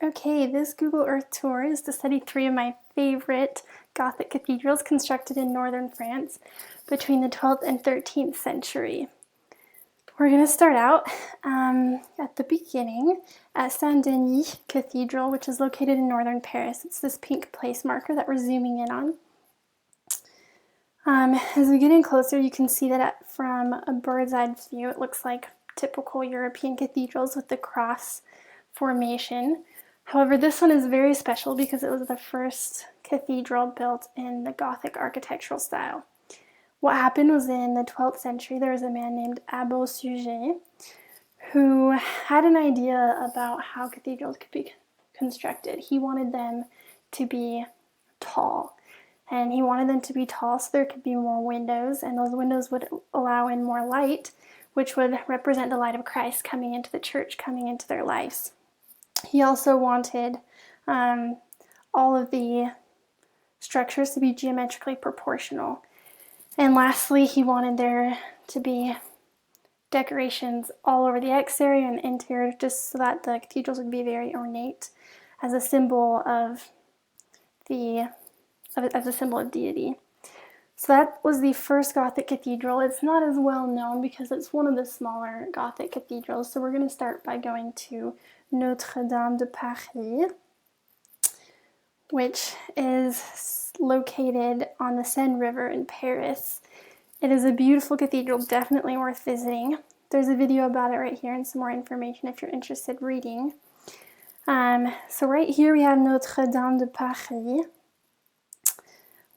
Okay, this Google Earth tour is to study three of my favorite Gothic cathedrals constructed in northern France between the 12th and 13th century. We're going to start out at the beginning at Saint-Denis Cathedral, which is located in northern Paris. It's this pink place marker that we're zooming in on. As we get in closer, you can see that from a bird's eye view, it looks like typical European cathedrals with the cross formation. However, this one is very special because it was the first cathedral built in the Gothic architectural style. What happened was in the 12th century, there was a man named Abbé Suger who had an idea about how cathedrals could be constructed. He wanted them to be tall. And he wanted them to be tall so there could be more windows, and those windows would allow in more light, which would represent the light of Christ coming into the church, coming into their lives. He also wanted all of the structures to be geometrically proportional. And lastly, he wanted there to be decorations all over the exterior and interior, just so that the cathedrals would be very ornate as a symbol of deity. So that was the first Gothic cathedral. It's not as well known because it's one of the smaller Gothic cathedrals. So we're going to start by going to Notre Dame de Paris, which is located on the Seine River in Paris. It is a beautiful cathedral, definitely worth visiting. There's a video about it right here and some more information if you're interested reading. So right here we have Notre Dame de Paris,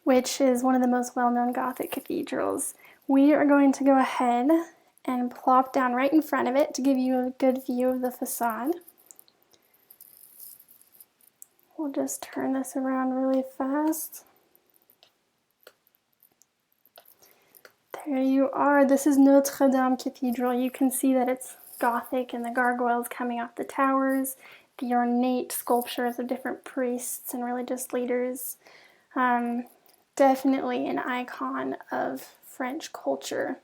which is one of the most well-known Gothic cathedrals. We are going to go ahead and plop down right in front of it to give you a good view of the facade. We'll just turn this around really fast. There you are. This is Notre Dame Cathedral. You can see that it's Gothic and the gargoyles coming off the towers, the ornate sculptures of different priests and religious leaders. Definitely an icon of French culture.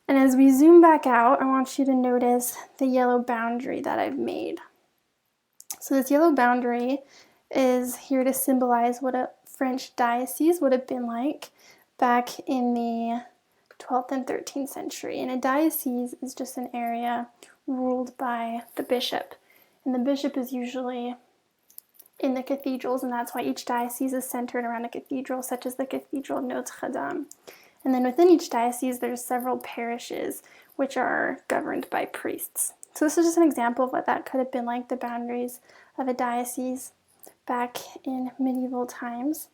And as we zoom back out, I want you to notice the yellow boundary that I've made. So this yellow boundary is here to symbolize what a French diocese would have been like back in the 12th and 13th century. And a diocese is just an area ruled by the bishop. And the bishop is usually in the cathedrals, and that's why each diocese is centered around a cathedral, such as the Cathedral of Notre Dame. And then within each diocese, there's several parishes, which are governed by priests. So this is just an example of what that could have been like, the boundaries of a diocese back in medieval times.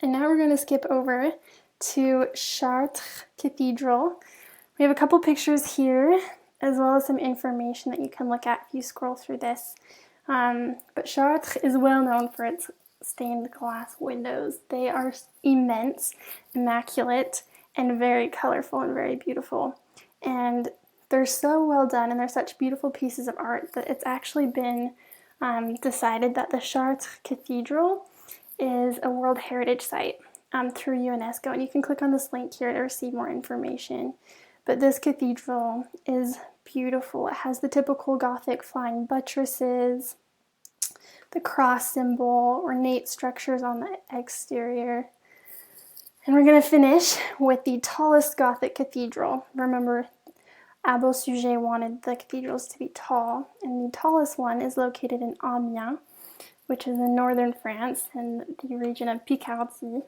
And now we're going to skip over to Chartres Cathedral. We have a couple pictures here, as well as some information that you can look at if you scroll through this. But Chartres is well known for its stained glass windows. They are immense, immaculate, and very colorful and very beautiful. And they're so well done, and they're such beautiful pieces of art that it's actually been decided that the Chartres Cathedral is a World Heritage Site through UNESCO. And you can click on this link here to receive more information. But this cathedral is beautiful. It has the typical Gothic flying buttresses, the cross symbol, ornate structures on the exterior. And we're going to finish with the tallest Gothic cathedral. Remember, Abbé Suger wanted the cathedrals to be tall, and the tallest one is located in Amiens, which is in northern France in the region of Picardy.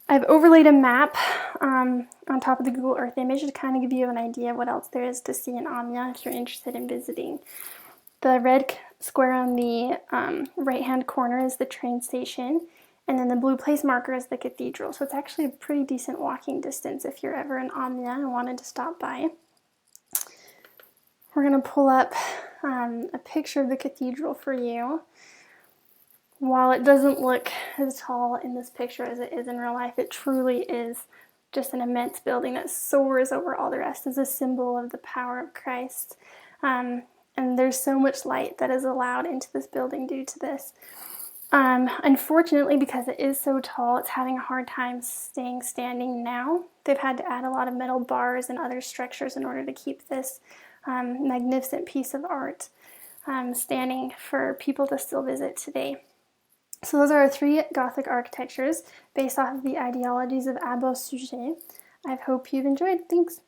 I've overlaid a map on top of the Google Earth image to kind of give you an idea of what else there is to see in Amiens if you're interested in visiting. The red square on the right-hand corner is the train station, and then the blue place marker is the cathedral. So it's actually a pretty decent walking distance if you're ever in Amiens and wanted to stop by. We're going to pull up a picture of the cathedral for you. While it doesn't look as tall in this picture as it is in real life, it truly is just an immense building that soars over all the rest as a symbol of the power of Christ. And there's so much light that is allowed into this building due to this. Unfortunately, because it is so tall, it's having a hard time staying standing now. They've had to add a lot of metal bars and other structures in order to keep this magnificent piece of art. standing for people to still visit today. So those are our 3 Gothic architectures based off of the ideologies of Abbo Suger. I hope you've enjoyed. Thanks.